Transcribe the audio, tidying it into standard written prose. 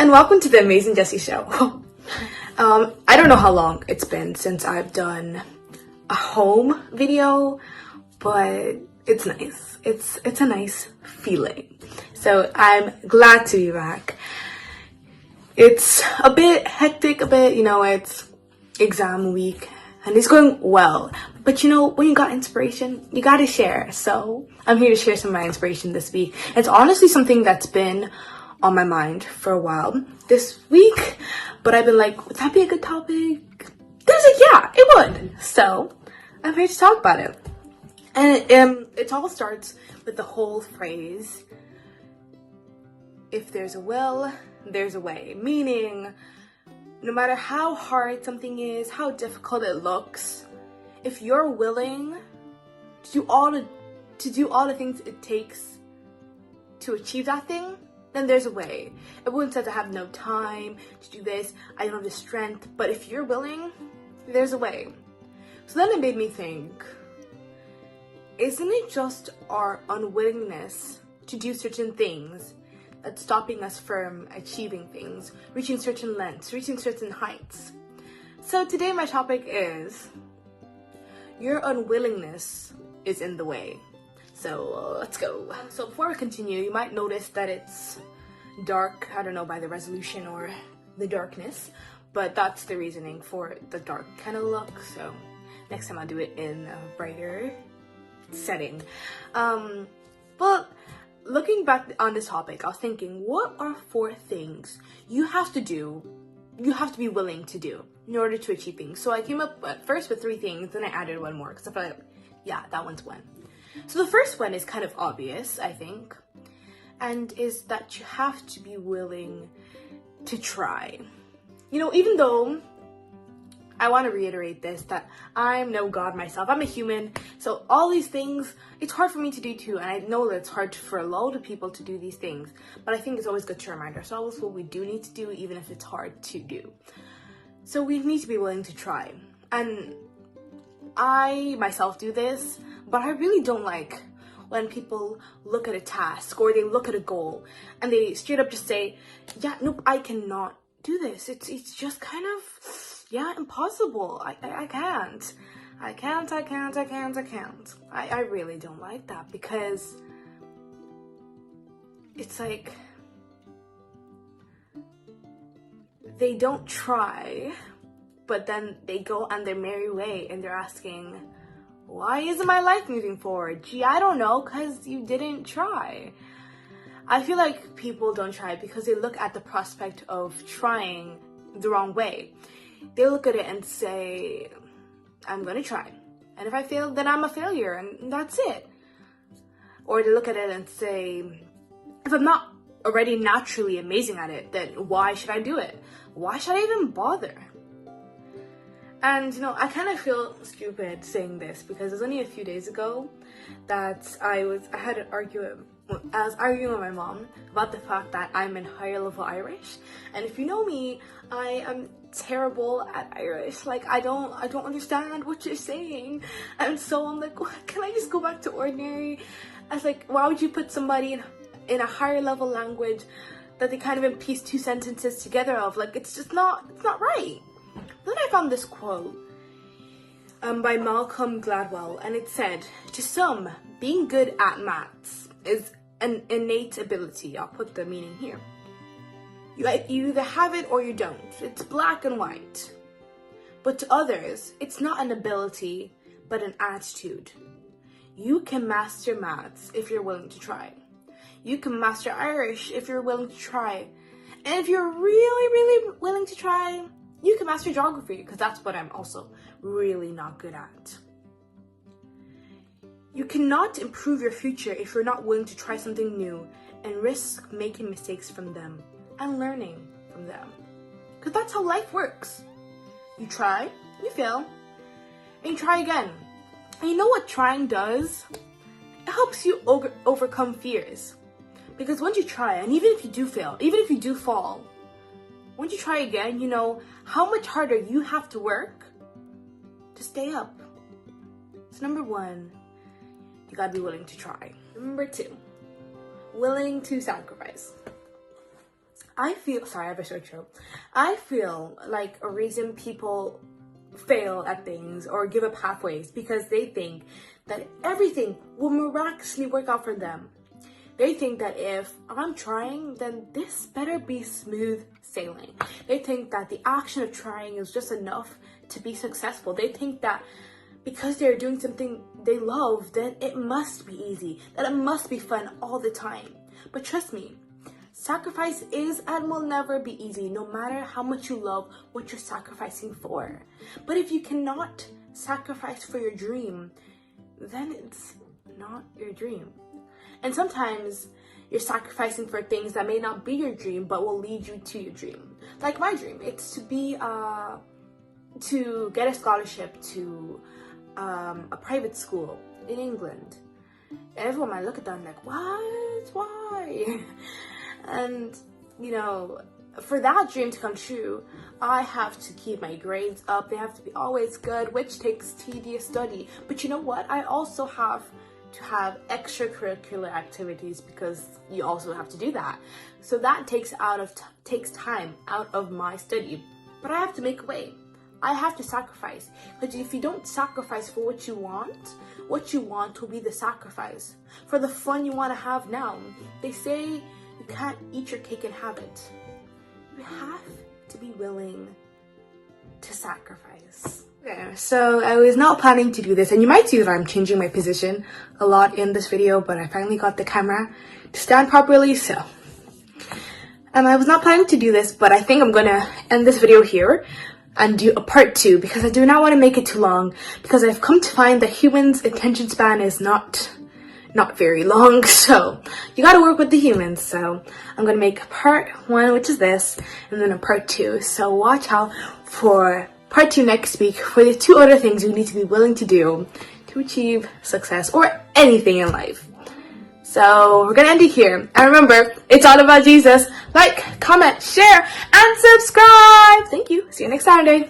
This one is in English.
and welcome to the Amazing Jessy Show. I don't know how long it's been since I've done a home video, but it's nice. It's a nice feeling. So I'm glad to be back. It's a bit hectic, it's exam week and it's going well. But when you got inspiration, you gotta share. So I'm here to share some of my inspiration this week. It's honestly something that's been on my mind for a while this week, but I've been like, would that be a good topic? Yeah, it would. So I'm here to talk about it. And it all starts with the whole phrase, if there's a will, there's a way. Meaning, no matter how hard something is, how difficult it looks, if you're willing to do all the things it takes to achieve that thing, then there's a way. Everyone says I have no time to do this, I don't have the strength, but if you're willing, there's a way. So then it made me think, isn't it just our unwillingness to do certain things that's stopping us from achieving things, reaching certain lengths, reaching certain heights? So today my topic is, your unwillingness is in the way. So let's go. So before we continue, you might notice that it's dark, I don't know, by the resolution or the darkness, but that's the reasoning for the dark kind of look. So next time I'll do it in a brighter setting. But looking back on this topic, I was thinking, what are 4 things you have to be willing to do in order to achieve things? So I came up at first with 3 things, then I added 1 more because I felt like, yeah, that one's one. So the first one is kind of obvious, I think, and is that you have to be willing to try. Even though I want to reiterate this, that I'm no god myself, I'm a human, so all these things, it's hard for me to do too, and I know that it's hard for a lot of people to do these things, but I think it's always good to remind ourselves what we do need to do, even if it's hard to do. So we need to be willing to try, and I myself do this, but I really don't like when people look at a task or they look at a goal and they straight up just say, yeah, nope, I cannot do this. It's just kind of, yeah, impossible. I can't. I really don't like that, because it's like they don't try, but then they go on their merry way and they're asking, why isn't my life moving forward? Gee, I don't know, because you didn't try. I feel like people don't try because they look at the prospect of trying the wrong way. They look at it and say, I'm going to try. And if I fail, then I'm a failure and that's it. Or they look at it and say, if I'm not already naturally amazing at it, then why should I do it? Why should I even bother? And I kind of feel stupid saying this because it was only a few days ago that I was arguing with my mom about the fact that I'm in higher level Irish. And if you know me, I am terrible at Irish. Like I don't understand what you're saying. And so I'm like, can I just go back to ordinary? I was like, why would you put somebody in a higher level language that they kind of piece 2 sentences together of? Like, it's not right. Then I found this quote by Malcolm Gladwell, and it said, to some, being good at maths is an innate ability. I'll put the meaning here. You either have it or you don't. It's black and white. But to others, it's not an ability, but an attitude. You can master maths if you're willing to try. You can master Irish if you're willing to try. And if you're really, really willing to try, you can master geography, because that's what I'm also really not good at. You cannot improve your future if you're not willing to try something new and risk making mistakes from them and learning from them. Because that's how life works. You try, you fail, and you try again. And you know what trying does? It helps you overcome fears. Because once you try, and even if you do fail, even if you do fall, once you try again, you know how much harder you have to work to stay up. So number 1, you gotta be willing to try. Number 2, willing to sacrifice. I feel, sorry, I have a short throat. I feel like a reason people fail at things or give up halfway is because they think that everything will miraculously work out for them. They think that if I'm trying, then this better be smooth sailing. They think that the action of trying is just enough to be successful. They think that because they're doing something they love, then it must be easy, that it must be fun all the time. But trust me, sacrifice is and will never be easy, no matter how much you love what you're sacrificing for. But if you cannot sacrifice for your dream, then it's not your dream. And sometimes you're sacrificing for things that may not be your dream, but will lead you to your dream. Like my dream, it's to be, to get a scholarship to a private school in England. And everyone might look at them like, what? Why? And, you know, for that dream to come true, I have to keep my grades up. They have to be always good, which takes tedious study. But you know what? I also have to have extracurricular activities because you also have to do that. So that takes time out of my study. But I have to make a way. I have to sacrifice. Because if you don't sacrifice for what you want will be the sacrifice. For the fun you want to have now. They say you can't eat your cake and have it. You have to be willing to sacrifice. Okay, so I was not planning to do this, and you might see that I'm changing my position a lot in this video, but I finally got the camera to stand properly, so. I was not planning to do this, but I think I'm gonna end this video here and do a part 2 because I do not want to make it too long, because I've come to find that humans' attention span is not very long, so you gotta work with the humans. So I'm gonna make part 1, which is this, and then a part 2. So watch out for part 2 next week for the 2 other things you need to be willing to do to achieve success or anything in life. So we're gonna end it here. And remember, it's all about Jesus. Like, comment, share, and subscribe. Thank you. See you next Saturday.